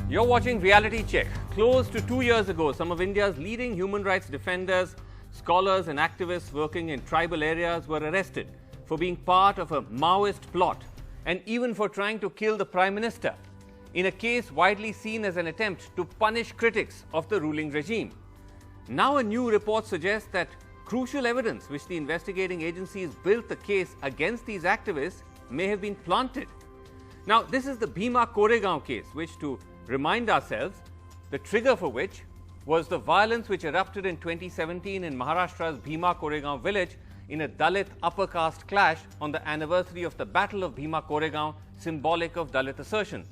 You're watching Reality Check. Close to 2 years ago, some of India's leading human rights defenders, scholars and activists working in tribal areas were arrested for being part of a Maoist plot and even for trying to kill the Prime Minister, in a case widely seen as an attempt to punish critics of the ruling regime. Now a new report suggests that crucial evidence which the investigating agencies built the case against these activists may have been planted. Now, this is the Bhima Koregaon case, which, to remind ourselves, the trigger for which was the violence which erupted in 2017 in Maharashtra's Bhima Koregaon village in a Dalit upper caste clash on the anniversary of the Battle of Bhima Koregaon, symbolic of Dalit assertion.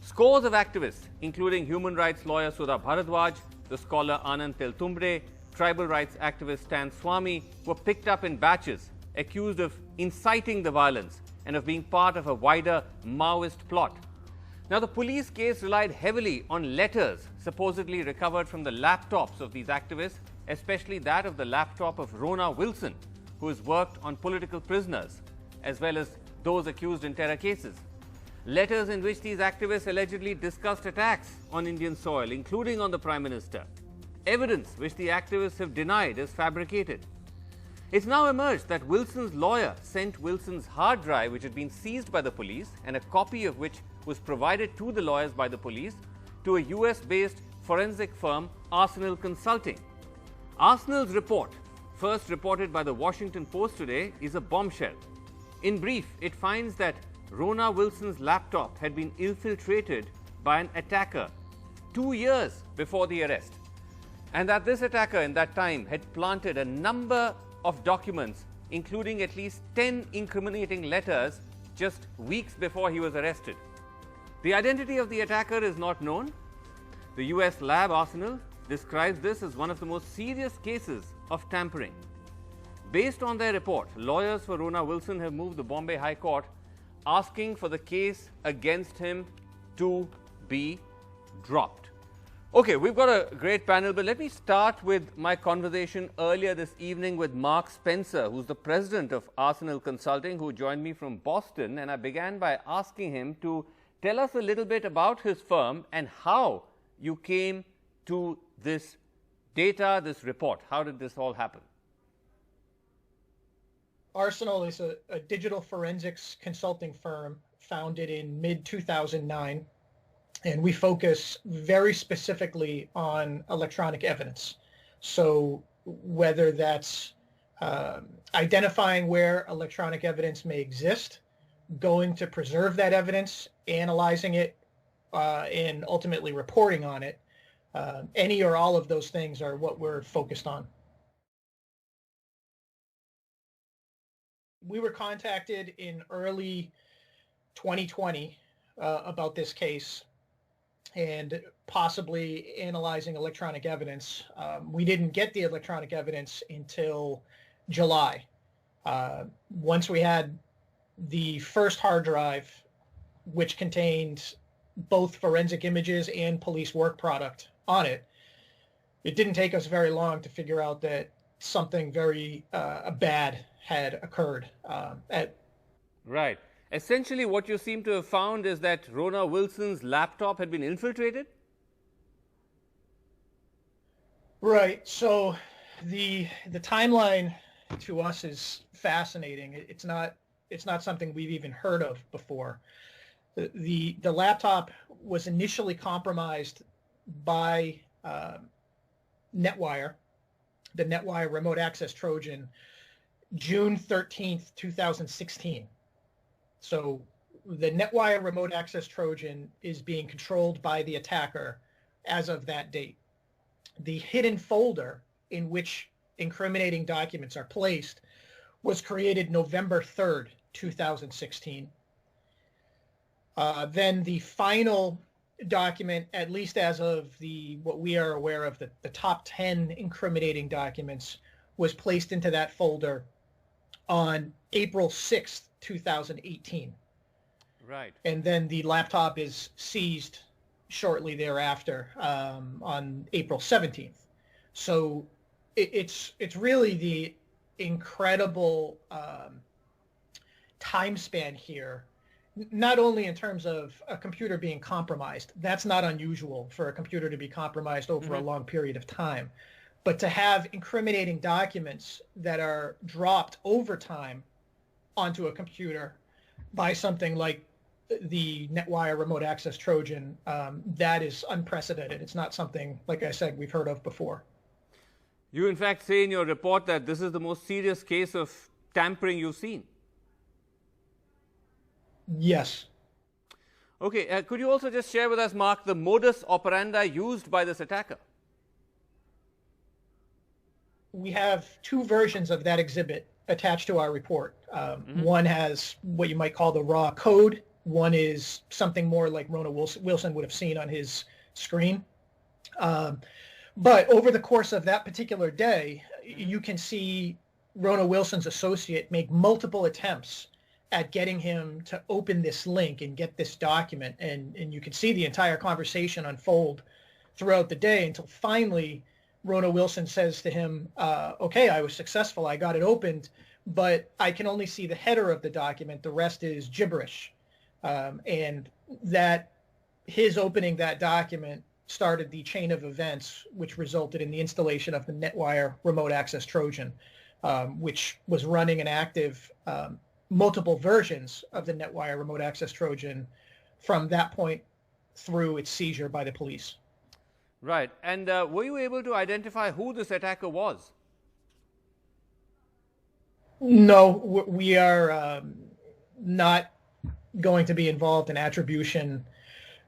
Scores of activists, including human rights lawyer Sudha Bharadwaj, the scholar Anand Teltumbre, tribal rights activist Stan Swamy, were picked up in batches, accused of inciting the violence and of being part of a wider Maoist plot. Now, the police case relied heavily on letters supposedly recovered from the laptops of these activists, especially that of the laptop of Rona Wilson, who has worked on political prisoners, as well as those accused in terror cases. Letters in which these activists allegedly discussed attacks on Indian soil, including on the Prime Minister. Evidence which the activists have denied as fabricated. It's now emerged that Wilson's lawyer sent Wilson's hard drive, which had been seized by the police, and a copy of which was provided to the lawyers by the police, to a US-based forensic firm, Arsenal Consulting. Arsenal's report, first reported by the Washington Post today, is a bombshell. In brief, it finds that Rona Wilson's laptop had been infiltrated by an attacker 2 years before the arrest, and that this attacker in that time had planted a number of documents, including at least 10 incriminating letters, just weeks before he was arrested. The identity of the attacker is not known. The US lab Arsenal describes this as one of the most serious cases of tampering. Based on their report, lawyers for Rona Wilson have moved the Bombay High Court asking for the case against him to be dropped. Okay, we've got a great panel, but let me start with my conversation earlier this evening with Mark Spencer, who's the president of Arsenal Consulting, who joined me from Boston. And I began by asking him to tell us a little bit about his firm and how you came to this data, this report. How did this all happen? Arsenal is a digital forensics consulting firm founded in mid-2009. And we focus very specifically on electronic evidence. So whether that's identifying where electronic evidence may exist, going to preserve that evidence, analyzing it, and ultimately reporting on it, any or all of those things are what we're focused on. We were contacted in early 2020 about this case and possibly analyzing electronic evidence. We didn't get the electronic evidence until July. Once we had the first hard drive, which contained both forensic images and police work product on it, it didn't take us very long to figure out that something very bad had occurred. Right. Essentially, what you seem to have found is that Rona Wilson's laptop had been infiltrated? Right. So the timeline to us is fascinating. It's not something we've even heard of before. The laptop was initially compromised by NetWire, the NetWire remote access Trojan, June 13th, 2016. So the NetWire remote access Trojan is being controlled by the attacker as of that date. The hidden folder in which incriminating documents are placed was created November 3rd, 2016. Then the final document, at least as of what we are aware of, the top 10 incriminating documents, was placed into that folder on April 6th, 2018. Right. And then the laptop is seized shortly thereafter on April 17th. So it's really the incredible time span here not only in terms of a computer being compromised, that's not unusual for a computer to be compromised over a long period of time, but to have incriminating documents that are dropped over time onto a computer by something like the NetWire remote access Trojan, that is unprecedented. It's not something, like I said, we've heard of before. You, in fact, say in your report that this is the most serious case of tampering you've seen. Yes. Okay, could you also just share with us, Mark, the modus operandi used by this attacker? We have two versions of that exhibit attached to our report. One has what you might call the raw code. One is something more like Rona Wilson would have seen on his screen. But over the course of that particular day, you can see Rona Wilson's associate make multiple attempts at getting him to open this link and get this document. And you can see the entire conversation unfold throughout the day until finally Rona Wilson says to him, okay, I was successful. I got it opened, but I can only see the header of the document. The rest is gibberish. And that his opening that document started the chain of events, which resulted in the installation of the NetWire remote access Trojan, which was running an active multiple versions of the NetWire remote access Trojan from that point through its seizure by the police. Right. And were you able to identify who this attacker was? No, we are not going to be involved in attribution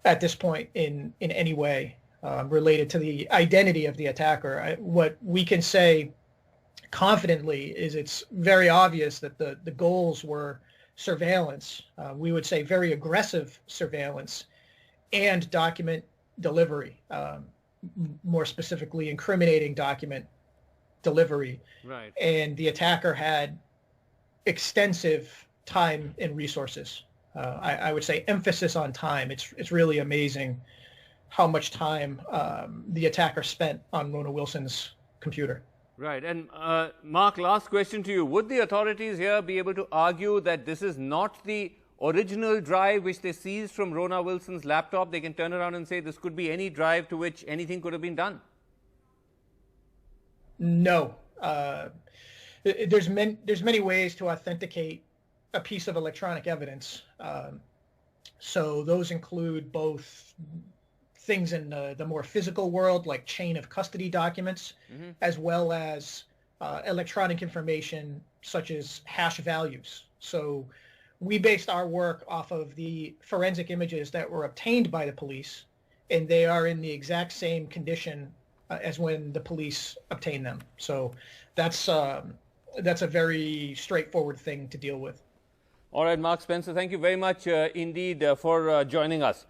at this point in any way related to the identity of the attacker. What we can say confidently is it's very obvious that the goals were surveillance. We would say very aggressive surveillance and document delivery, more specifically incriminating document delivery. Right. And the attacker had extensive time and resources. I would say emphasis on time. It's really amazing how much time the attacker spent on Rona Wilson's computer. Right. And Mark, last question to you. Would the authorities here be able to argue that this is not the original drive which they seized from Rona Wilson's laptop? They can turn around and say this could be any drive to which anything could have been done. No. There's many ways to authenticate a piece of electronic evidence. So those include both things in the more physical world, like chain of custody documents, as well as electronic information such as hash values. So we based our work off of the forensic images that were obtained by the police, and they are in the exact same condition as when the police obtained them. So that's a very straightforward thing to deal with. All right, Mark Spencer, thank you very much indeed for joining us.